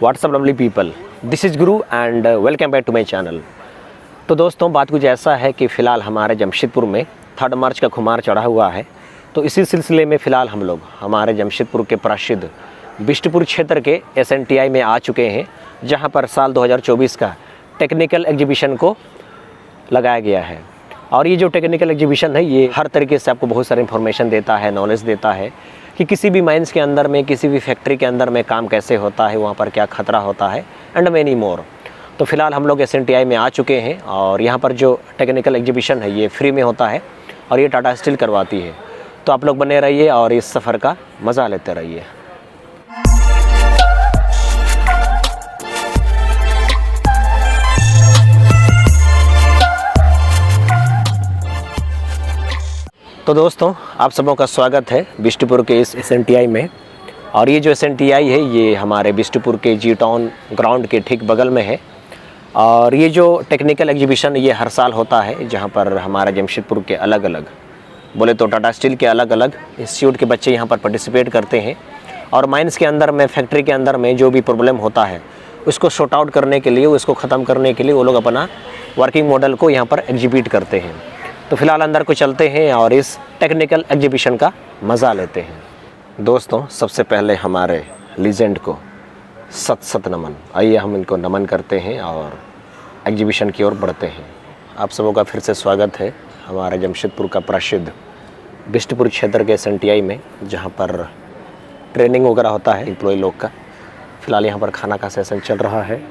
WhatsApp lovely people, this is Guru and welcome back to my channel. तो दोस्तों बात कुछ ऐसा है कि फ़िलहाल हमारे जमशेदपुर में 3 मार्च का खुमार चढ़ा हुआ है। तो इसी सिलसिले में फ़िलहाल हम लोग हमारे जमशेदपुर के प्रसिद्ध बिष्टपुर क्षेत्र के SNTI में आ चुके हैं, जहां पर साल 2024 का टेक्निकल एग्जीबिशन को लगाया गया है। और ये जो टेक्निकल एग्जीबिशन है ये हर तरीके से आपको बहुत सारी इन्फॉर्मेशन देता है, नॉलेज देता है कि किसी भी माइंस के अंदर में, किसी भी फैक्ट्री के अंदर में काम कैसे होता है, वहाँ पर क्या खतरा होता है एंड मैनी मोर। तो फ़िलहाल हम लोग SNTI में आ चुके हैं और यहाँ पर जो टेक्निकल एग्जीबिशन है ये फ्री में होता है और ये टाटा स्टील करवाती है। तो आप लोग बने रहिए और इस सफ़र का मज़ा लेते रहिए। तो दोस्तों आप सबों का स्वागत है बिष्टपुर के इस SNTI में। और ये जो SNTI है ये हमारे बिष्टपुर के जी टाउन ग्राउंड के ठीक बगल में है। और ये जो टेक्निकल एग्जीबिशन ये हर साल होता है, जहाँ पर हमारे जमशेदपुर के अलग अलग, बोले तो टाटा स्टील के अलग अलग इंस्टीट्यूट के बच्चे यहाँ पर पार्टिसिपेट करते हैं। और माइंस के अंदर में, फैक्ट्री के अंदर में जो भी प्रॉब्लम होता है उसको सॉर्ट आउट करने के लिए, उसको ख़त्म करने के लिए वो लोग अपना वर्किंग मॉडल को यहाँ पर एग्जीबिट करते हैं। तो फिलहाल अंदर को चलते हैं और इस टेक्निकल एग्जीबिशन का मज़ा लेते हैं। दोस्तों सबसे पहले हमारे लीजेंड को सत नमन। आइए हम इनको नमन करते हैं और एग्जीबिशन की ओर बढ़ते हैं। आप सबों का फिर से स्वागत है हमारे जमशेदपुर का प्रसिद्ध बिष्टपुर क्षेत्र के SNTI में, जहाँ पर ट्रेनिंग वगैरह होता है एम्प्लॉय लोग का। फ़िलहाल यहाँ पर खाना का सेशन चल रहा है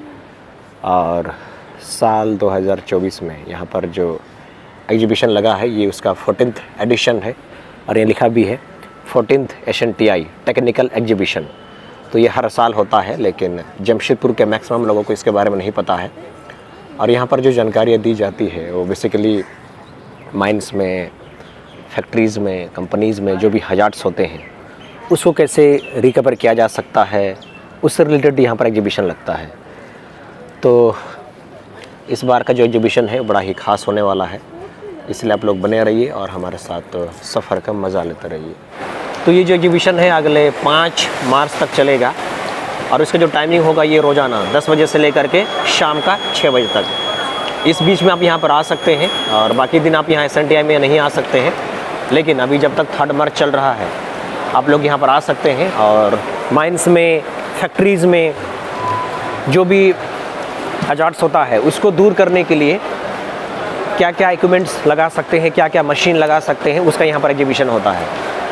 और साल 2024 में यहाँ पर जो एग्जीबिशन लगा है ये उसका 14th एडिशन है और ये लिखा भी है 14th SNTI टेक्निकल एग्जीबिशन। तो ये हर साल होता है, लेकिन जमशेदपुर के मैक्सिमम लोगों को इसके बारे में नहीं पता है। और यहाँ पर जो जानकारियाँ दी जाती है वो बेसिकली माइंस में, फैक्ट्रीज़ में, कंपनीज़ में जो भी हजार्ड्स होते हैं उसको कैसे रिकवर किया जा सकता है, उससे रिलेटेड यहाँ पर एग्जीबिशन लगता है। तो इस बार का जो एग्जीबिशन है बड़ा ही ख़ास होने वाला है, इसलिए आप लोग बने रहिए और हमारे साथ सफ़र का मज़ा लेते रहिए। तो ये जो एग्जीबिशन है अगले 5 मार्च तक चलेगा और इसका जो टाइमिंग होगा ये रोज़ाना 10 बजे से लेकर के शाम का 6 बजे तक। इस बीच में आप यहाँ पर आ सकते हैं और बाकी दिन आप यहाँ SNTI में नहीं आ सकते हैं, लेकिन अभी जब तक 3 मार्च चल रहा है आप लोग यहाँ पर आ सकते हैं। और माइंस में, फैक्ट्रीज़ में जो भी हजार्ड्स होता है उसको दूर करने के लिए क्या क्या इक्विपमेंट्स लगा सकते हैं, क्या क्या मशीन लगा सकते हैं, उसका यहाँ पर एग्जीबिशन होता है।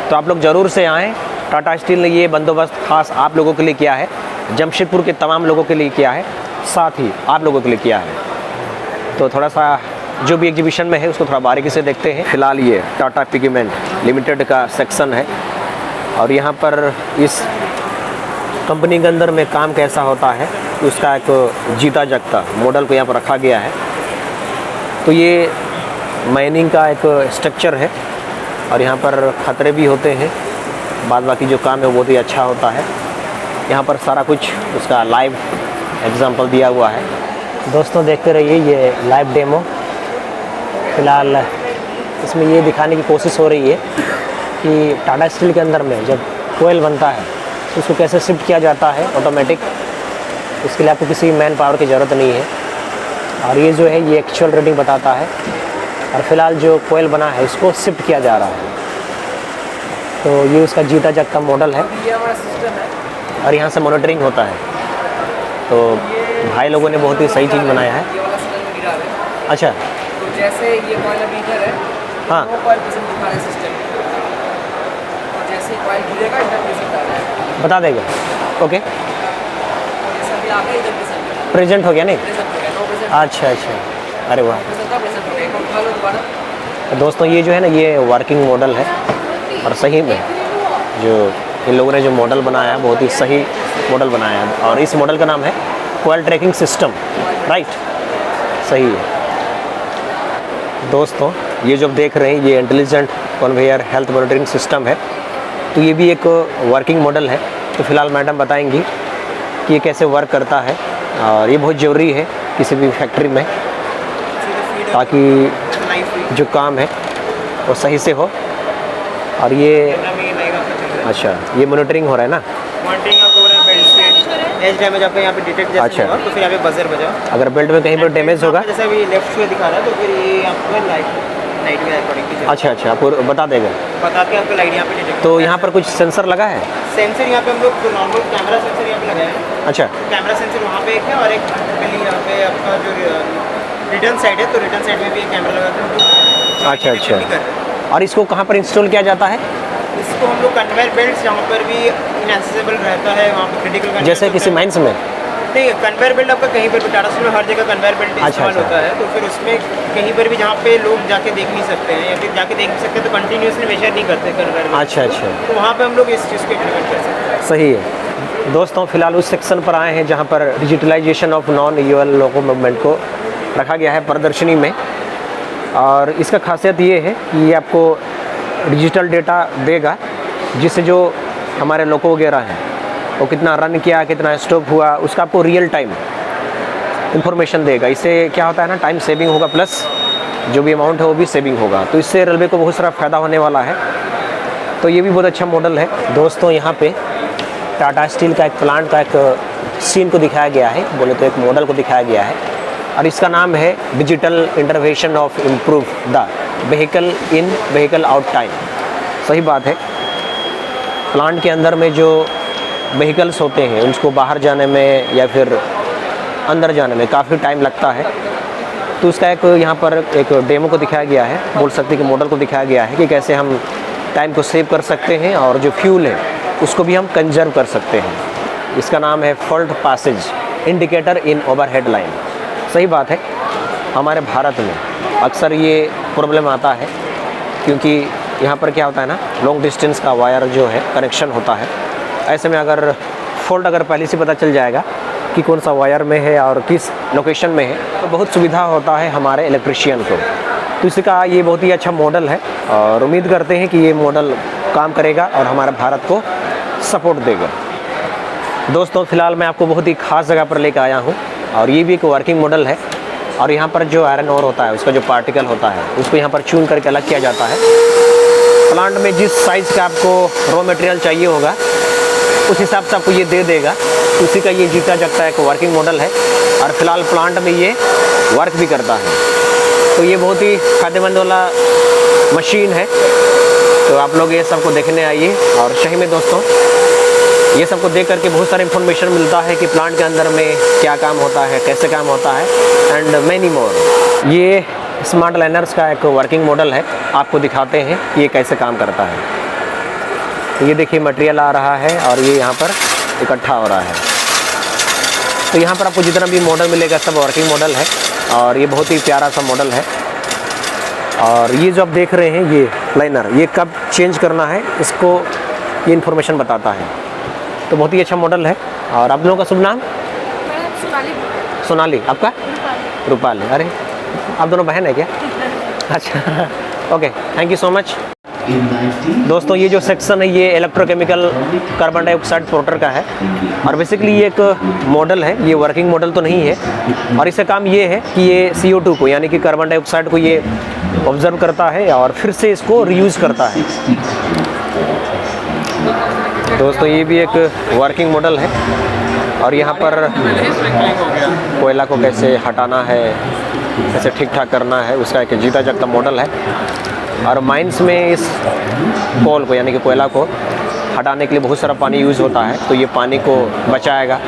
तो आप लोग ज़रूर से आएँ। टाटा स्टील ने ये बंदोबस्त खास आप लोगों के लिए किया है, जमशेदपुर के तमाम लोगों के लिए किया है, साथ ही आप लोगों के लिए किया है। तो थोड़ा सा जो भी एग्जीबिशन में है उसको थोड़ा बारीकी से देखते हैं। फ़िलहाल ये टाटा पिगमेंट लिमिटेड का सेक्शन है और यहाँ पर इस कंपनी के अंदर में काम कैसा होता है उसका एक जीता जागता मॉडल को यहाँ पर रखा गया है। तो ये माइनिंग का एक स्ट्रक्चर है और यहाँ पर ख़तरे भी होते हैं, बाद बाकी जो काम है वो बहुत ही अच्छा होता है। यहाँ पर सारा कुछ उसका लाइव एग्जांपल दिया हुआ है। दोस्तों देखते रहिए ये लाइव डेमो। फ़िलहाल इसमें ये दिखाने की कोशिश हो रही है कि टाटा स्टील के अंदर में जब कोयल बनता है तो उसको कैसे शिफ्ट किया जाता है ऑटोमेटिक। इसके लिए आपको किसी मैन पावर की ज़रूरत नहीं है। और ये जो है ये एक्चुअल रीडिंग बताता है और फ़िलहाल जो कोयल बना है इसको शिफ्ट किया जा रहा है। तो ये उसका जीता जागता मॉडल है और यहाँ से मॉनिटरिंग होता है। तो भाई लोगों ने बहुत ही सही चीज़ बनाया है। अच्छा, तो जैसे ये कोयल अभी इधर है, हाँ, वो कोयल पसंद दिखा रहा है सिस्टम, और जैसे कोयल गिरेगा इधर पसंद आ रहा है, बता देगा। ओके, जैसे अभी आ गया इधर पसंद प्रेजेंट हो गया नहीं? प्रेजेंट हो गया, 9% अच्छा, अरे वाह। प्रेजेंट हो गया। एक उठा लो दोबारा। दोस्तों ये जो है ना ये वर्किंग मॉडल है और सही में जो इन लोगों ने जो मॉडल बनाया है बहुत ही सही मॉडल बनाया है। और इस मॉडल का नाम है कोयल ट्रैकिंग सिस्टम, राइट? सही है। दोस्तों ये जो देख रहे हैं ये intelligent conveyor health monitoring system है। तो ये भी एक वर्किंग मॉडल है। तो फिलहाल मैडम बताएंगी कि ये कैसे वर्क करता है और ये बहुत ज़रूरी है किसी भी फैक्ट्री में, ताकि जो काम है वो सही से हो। और ये अच्छा ये मॉनिटरिंग हो रहा है ना? मॉनिटरिंग ऑफ बेल्ट से एज डैमेज आपका यहाँ पे डिटेक्ट जैसे अच्छा। होगा तो फिर यहाँ पे बजर बजा। अगर बेल्ट में कहीं पर डैमेज होगा, जैसे अभी लेफ्ट शू दिखा रहा है तो फिर ये आपको लाइट में अकॉर्डिंग अच्छा अच्छा आपको बता देगा। बता के आपको लाइट यहाँ पे डिटेक्ट। तो यहाँ पर कुछ सेंसर लगा है? सेंसर यहाँ पे हम लोग जो नॉर्मल कैमरा सेंसर यहाँ पे लगाया है। अच्छा कैमरा सेंसर वहाँ पे एक है और एक यहाँ पे आपका जो रिटर्न साइड है तो रिटर्न साइड में भी एक कैमरा लगा कर अच्छा अच्छा। और इसको कहाँ पर इंस्टॉल किया जाता है? इसको हम लोग कन्वेयर बेल्ट जहाँ पर भी इनएक्सेसिबल रहता है वहाँ पर क्रिटिकल जैसे किसी माइंस में? नहीं, कन्वेयर बेल्ट आपका कहीं पर भी टाटा स्टील में हर जगह कन्वेयर बेल्ट इस्तेमाल अच्छा। होता है तो फिर उसमें कहीं पर भी जहाँ पे लोग जाके देख नहीं सकते हैं या फिर जाके देख नहीं सकते तो कंटिन्यूसली मेजर नहीं करते कन्वेयर बेल्ट। अच्छा अच्छा तो वहाँ पे हम लोग इस चीज़ को इम्प्लीमेंट कर सकते हैं। सही है। दोस्तों फिलहाल उस सेक्शन पर आए हैं जहाँ पर digitalization of non UL loco movement को रखा गया है प्रदर्शनी में। और इसका खासियत ये है कि ये आपको डिजिटल डेटा देगा जिससे जो हमारे लोको वगैरह हैं वो कितना रन किया, कितना स्टॉप हुआ, उसका आपको रियल टाइम इंफॉर्मेशन देगा। इससे क्या होता है ना, टाइम सेविंग होगा प्लस जो भी अमाउंट है वो भी सेविंग होगा। तो इससे रेलवे को बहुत सारा फ़ायदा होने वाला है। तो ये भी बहुत अच्छा मॉडल है। दोस्तों यहाँ पे टाटा स्टील का एक प्लांट का एक सीन को दिखाया गया है, बोले तो एक मॉडल को दिखाया गया है और इसका नाम है digital intervention of improve the vehicle in vehicle out time. सही बात है। प्लांट के अंदर में जो व्हीकल्स होते हैं उसको बाहर जाने में या फिर अंदर जाने में काफ़ी टाइम लगता है। तो उसका एक यहाँ पर एक डेमो को दिखाया गया है, बोल सकते हैं कि मॉडल को दिखाया गया है कि कैसे हम टाइम को सेव कर सकते हैं और जो फ्यूल है उसको भी हम कंजर्व कर सकते हैं। इसका नाम है फॉल्ट पैसेज इंडिकेटर इन ओवरहेड लाइन। सही बात है। हमारे भारत में अक्सर ये प्रॉब्लम आता है क्योंकि यहाँ पर क्या होता है ना, लॉन्ग डिस्टेंस का वायर जो है कनेक्शन होता है। ऐसे में अगर फॉल्ट अगर पहले से पता चल जाएगा कि कौन सा वायर में है और किस लोकेशन में है तो बहुत सुविधा होता है हमारे इलेक्ट्रिशियन को। तो इसका ये बहुत ही अच्छा मॉडल है और उम्मीद करते हैं कि ये मॉडल काम करेगा और हमारे भारत को सपोर्ट देगा। दोस्तों फिलहाल मैं आपको बहुत ही ख़ास जगह पर लेकर आया हूँ और ये भी एक वर्किंग मॉडल है। और यहाँ पर जो आयरन ओर होता है उसका जो पार्टिकल होता है उसको यहाँ पर चून करके अलग किया जाता है। प्लांट में जिस साइज़ का आपको रॉ मटेरियल चाहिए होगा उस हिसाब से आपको ये दे देगा। उसी का ये जीता जागता एक वर्किंग मॉडल है और फिलहाल प्लांट में ये वर्क भी करता है। तो ये बहुत ही फ़ायदेमंद वाला मशीन है। तो आप लोग ये सबको देखने आइए और सही में दोस्तों ये सबको देख करके बहुत सारा इन्फॉर्मेशन मिलता है कि प्लांट के अंदर में क्या काम होता है, कैसे काम होता है एंड मैनी मोर। ये स्मार्ट लाइनर्स का एक वर्किंग मॉडल है, आपको दिखाते हैं कि ये कैसे काम करता है। ये देखिए मटेरियल आ रहा है और ये यहाँ पर इकट्ठा हो रहा है। तो यहाँ पर आपको जितना भी मॉडल मिलेगा सब वर्किंग मॉडल है और ये बहुत ही प्यारा सा मॉडल है। और ये जो आप देख रहे हैं ये लाइनर, ये कब चेंज करना है इसको ये इन्फॉर्मेशन बताता है। तो बहुत ही अच्छा मॉडल है। और आप लोगों का शुभ नाम? सोनाली। आपका? रूपाली। अरे आप दोनों बहन है क्या? अच्छा okay, thank you so much. दोस्तों ये जो सेक्शन है ये इलेक्ट्रोकेमिकल कार्बन डाइऑक्साइड पोर्टर का है और बेसिकली ये एक मॉडल है, ये वर्किंग मॉडल तो नहीं है। और इसका काम ये है कि ये CO2 को यानी कि कार्बन डाइऑक्साइड को ये ऑब्जर्व करता है और फिर से इसको रीयूज़ करता है। दोस्तों ये भी एक वर्किंग मॉडल है और यहाँ पर कोयला को कैसे हटाना है, कैसे ठीक ठाक करना है उसका एक जीता जागता मॉडल है। और माइंस में इस कोल को यानी कि कोयला को हटाने के लिए बहुत सारा पानी यूज़ होता है। तो ये पानी को बचाएगा,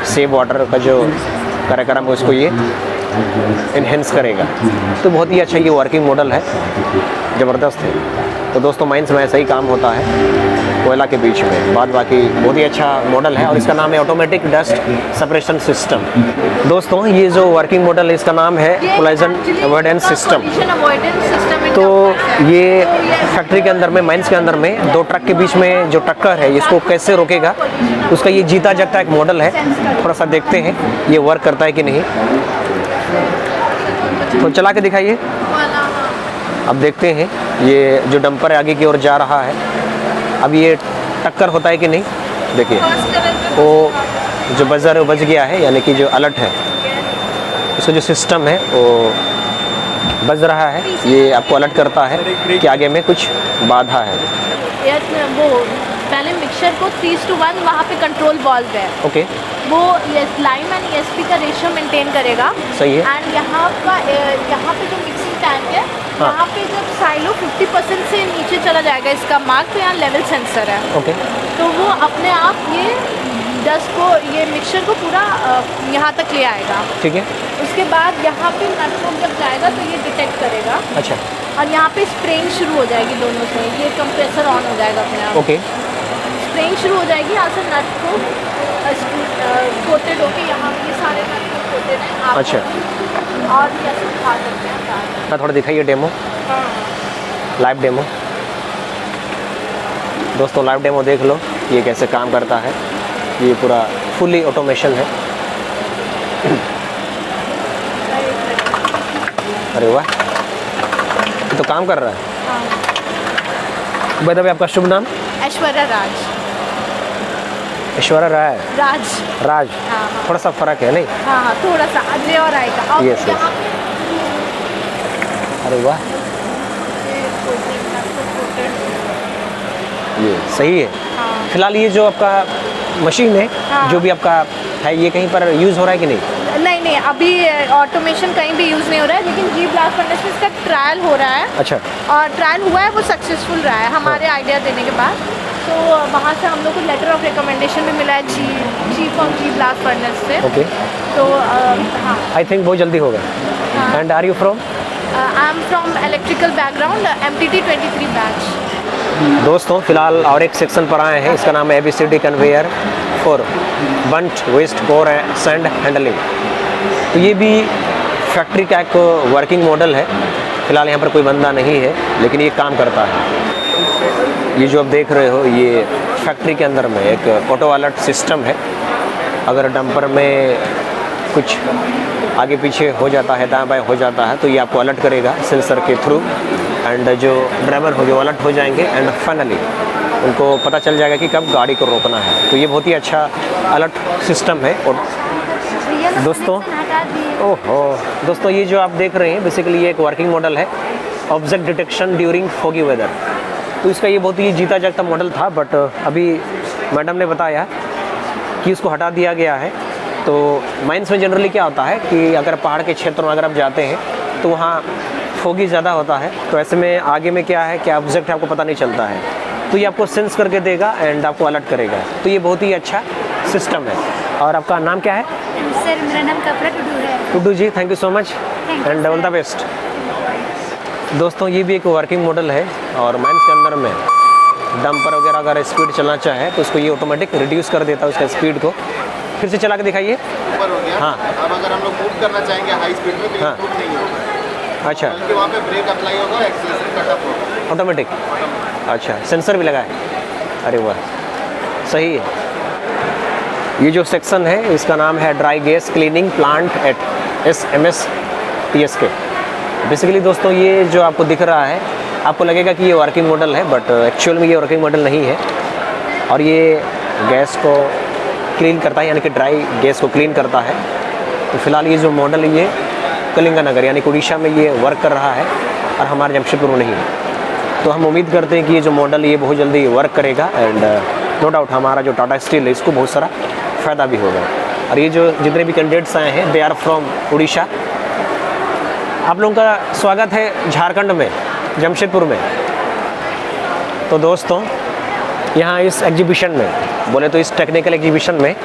सेव वाटर का जो कार्यक्रम है उसको ये इन्हेंस करेगा। तो बहुत ही अच्छा ये वर्किंग मॉडल है, ज़बरदस्त है। तो दोस्तों माइंस में ऐसा ही काम होता है कोयला के बीच में। बाद बाकी बहुत ही अच्छा मॉडल है और इसका नाम है ऑटोमेटिक डस्ट सेपरेशन सिस्टम। दोस्तों ये जो वर्किंग मॉडल है इसका नाम है कोलाइजन अवॉइडेंस सिस्टम। तो ये फैक्ट्री के अंदर में, माइंस के अंदर में दो ट्रक के बीच में जो टक्कर है इसको कैसे रोकेगा उसका ये जीता जागता एक मॉडल है। थोड़ा सा देखते हैं ये वर्क करता है कि नहीं। तो चला के दिखाइए। अब देखते हैं ये जो डंपर आगे की ओर जा रहा है, अब ये टक्कर होता है कि नहीं। देखिए वो जो बजर बज गया है यानी कि जो अलर्ट है इसका जो सिस्टम है वो बज रहा है। ये आपको अलर्ट करता है कि आगे में कुछ बाधा है। पहले मिक्सचर को 3:1 वहाँ पे कंट्रोल वाल्व है, ओके, वो लाइम एंड ESP का रेशियो मेंटेन करेगा। सही है। एंड यहाँ पे जो मिक्सिंग टैंक है, हाँ। यहाँ पे जब साइलो 50% से नीचे चला जाएगा इसका मार्क, तो यहाँ लेवल सेंसर है, ओके, तो वो अपने आप ये डस्ट को, ये मिक्सचर को पूरा यहाँ तक ले आएगा। ठीक है, उसके बाद यहाँ पे नट जब जाएगा तो ये डिटेक्ट करेगा, अच्छा, और यहाँ पे स्प्रेइंग शुरू हो जाएगी दोनों से, ये कंप्रेसर ऑन हो जाएगा अपने आप, ओके, स्प्रेइंग शुरू हो जाएगी। यहाँ से नट को कोटेड होके यहाँ पे सारे नट को कोटेड है आप, अच्छा, और कैसे दिखा सकते हैं आप? मैं थोड़ा दिखाइए डेमो, लाइव डेमो। दोस्तों लाइव डेमो देख लो, ये कैसे काम करता है। ये पूरा फुली ऑटोमेशन है। अरे वाह, ये तो काम कर रहा है। बाय द वे, आपका शुभ नाम? ऐश्वर्या राज। ऐश्वर्या राय, राज, राज, हाँ हाँ थोड़ा सा फर्क है नहीं? हाँ हाँ, थोड़ा सा अजय और आएगा। और Yes, yes. यहाँ पे अरे वाह, ये सही है। हाँ। फिलहाल ये जो आपका मशीन है, हाँ। जो भी आपका है, ये कहीं पर यूज़ हो रहा है कि नहीं? नहीं, अभी ऑटोमेशन कहीं भी यूज़ नहीं हो रहा है, लेकिन जी ब्लास्ट फर्नेस में इसका ट्रायल हो रहा है। अच्छा, और ट्रायल हुआ है, वो सक्सेसफुल रहा है हमारे आइडिया देने के बाद। तो वहाँ से हम लोग को लेटर ऑफ रिकमेंडेशन भी मिला है chief of G blast furnace से। ओके, तो हाँ, आई थिंक बहुत जल्दी होगा। हाँ। And are you from? I am from electrical background, MTT 23 batch. दोस्तों फिलहाल और एक सेक्शन पर आए हैं, इसका नाम है ABCD conveyor for burnt waste core sand handling. तो ये भी फैक्ट्री का एक वर्किंग मॉडल है। फिलहाल यहाँ पर कोई बंदा नहीं है, लेकिन ये काम करता है। ये जो आप देख रहे हो, ये फैक्ट्री के अंदर में एक ऑटो अलर्ट सिस्टम है। अगर डंपर में कुछ आगे पीछे हो जाता है, दाएं बाएं हो जाता है, तो ये आपको अलर्ट करेगा सेंसर के थ्रू। एंड जो ड्राइवर हो, जो अलर्ट हो जाएंगे, एंड फाइनली उनको पता चल जाएगा कि कब गाड़ी को रोकना है। तो ये बहुत ही अच्छा अलर्ट सिस्टम है। और दोस्तों, दोस्तों ये जो आप देख रहे हैं, बेसिकली ये एक वर्किंग मॉडल है, object detection during foggy weather. तो इसका ये बहुत ही जीता जागता मॉडल था, बट अभी मैडम ने बताया कि इसको हटा दिया गया है। तो माइंस में जनरली क्या होता है कि अगर पहाड़ के क्षेत्र में अगर आप जाते हैं तो वहाँ फोगी ज़्यादा होता है, तो ऐसे में आगे में क्या है, क्या ऑब्जेक्ट है, आपको पता नहीं चलता है। तो ये आपको सेंस करके देगा एंड आपको अलर्ट करेगा। तो ये बहुत ही अच्छा सिस्टम है। और आपका नाम क्या है? सर, मेरा नाम कपड़ा टुडू है। Tudu ji, thank you so much and all the best. दोस्तों ये भी एक वर्किंग मॉडल है, और माइंस के अंदर में डंपर वगैरह अगर स्पीड चलना चाहे तो उसको ये ऑटोमेटिक रिड्यूस कर देता है उसका स्पीड को। फिर से चला के दिखाइए। ऊपर हो गया। हाँ। अब अगर हम लोग मूव करना चाहेंगे हाई स्पीड में तो हाँ। मूव नहीं होगा, अच्छा, बल्कि वहाँ पे ब्रेक अप्लाई होगा, एक्सीलरेटर कट अप होगा ऑटोमेटिक। अच्छा, सेंसर भी लगा है। अरे वाह, सही है। ये जो सेक्शन है, इसका नाम है dry gas cleaning plant at SMS TSK। Basically दोस्तों ये जो आपको दिख रहा है, आपको लगेगा कि ये वर्किंग मॉडल है, बट एक्चुअल में ये वर्किंग मॉडल नहीं है। और ये गैस को क्लीन करता है, यानी कि ड्राई गैस को क्लीन करता है। तो फिलहाल ये जो मॉडल है, ये कलिंगनगर यानी कि उड़ीसा में ये वर्क कर रहा है, और हमारे जमशेदपुर में नहीं है। तो हम उम्मीद करते हैं कि ये जो मॉडल ये बहुत जल्दी वर्क करेगा, एंड नो डाउट हमारा जो टाटा स्टील है इसको बहुत सारा फ़ायदा भी होगा। और ये जो जितने भी कैंडिडेट्स आए हैं, दे आर फ्रॉम उड़ीसा। आप लोगों का स्वागत है झारखंड में, जमशेदपुर में। तो दोस्तों यहाँ इस एग्जीबिशन में, बोले तो इस टेक्निकल एग्जीबिशन में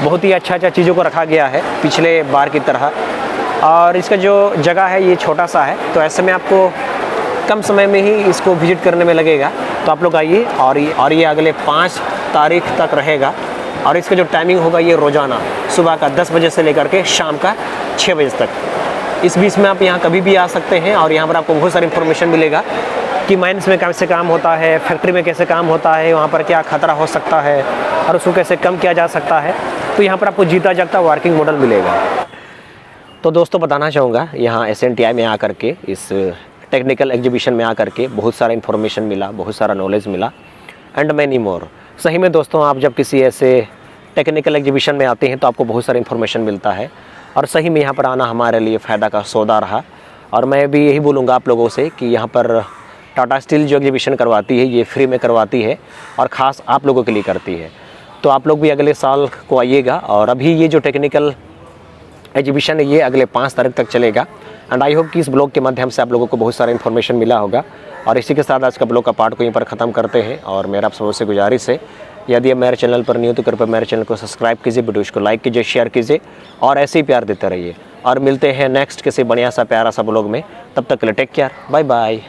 बहुत ही अच्छा चीज़ों को रखा गया है पिछले बार की तरह। और इसका जो जगह है ये छोटा सा है, तो ऐसे में आपको कम समय में ही इसको विजिट करने में लगेगा। तो आप लोग आइए, और ये अगले 5 तारीख तक रहेगा। और इसका जो टाइमिंग होगा ये रोज़ाना सुबह का 10 बजे से लेकर के शाम का 6 बजे तक। इस बीच में आप यहाँ कभी भी आ सकते हैं, और यहाँ पर आपको बहुत सारी इन्फॉर्मेशन मिलेगा कि माइंस में कैसे काम होता है, फैक्ट्री में कैसे काम होता है, वहाँ पर क्या खतरा हो सकता है, और उसको कैसे कम किया जा सकता है। तो यहाँ पर आपको जीता जागता वर्किंग मॉडल मिलेगा। तो दोस्तों बताना चाहूँगा, यहाँ SNTI में आकर के, इस टेक्निकल एग्जीबिशन में आकर के बहुत सारा इन्फॉर्मेशन मिला, बहुत सारा नॉलेज मिला, एंड मैनी मोर। सही में दोस्तों, आप जब किसी ऐसे टेक्निकल एग्जीबिशन में आते हैं तो आपको बहुत सारा इन्फॉर्मेशन मिलता है, और सही में यहाँ पर आना हमारे लिए फ़ायदा का सौदा रहा। और मैं भी यही बोलूँगा आप लोगों से कि यहाँ पर टाटा स्टील जो एग्जीबिशन करवाती है ये फ्री में करवाती है और ख़ास आप लोगों के लिए करती है। तो आप लोग भी अगले साल को आइएगा। और अभी ये जो टेक्निकल एग्जीबिशन है ये अगले 5 तारीख तक चलेगा। एंड आई होप कि इस ब्लॉग के माध्यम से आप लोगों को बहुत सारा इन्फॉर्मेशन मिला होगा। और इसी के साथ आज का ब्लॉग का पार्ट को यहीं पर ख़त्म करते हैं। और मेरा आप सबसे गुजारिश है, यदि आप मेरे चैनल पर न्यू तो कृपया मेरे चैनल को सब्सक्राइब कीजिए, वीडियोज़ को लाइक कीजिए, शेयर कीजिए और ऐसे ही प्यार देते रहिए। और मिलते हैं नेक्स्ट किसी बढ़िया सा प्यारा सा ब्लॉग में। तब तक के लिए टेक केयर, बाय बाय।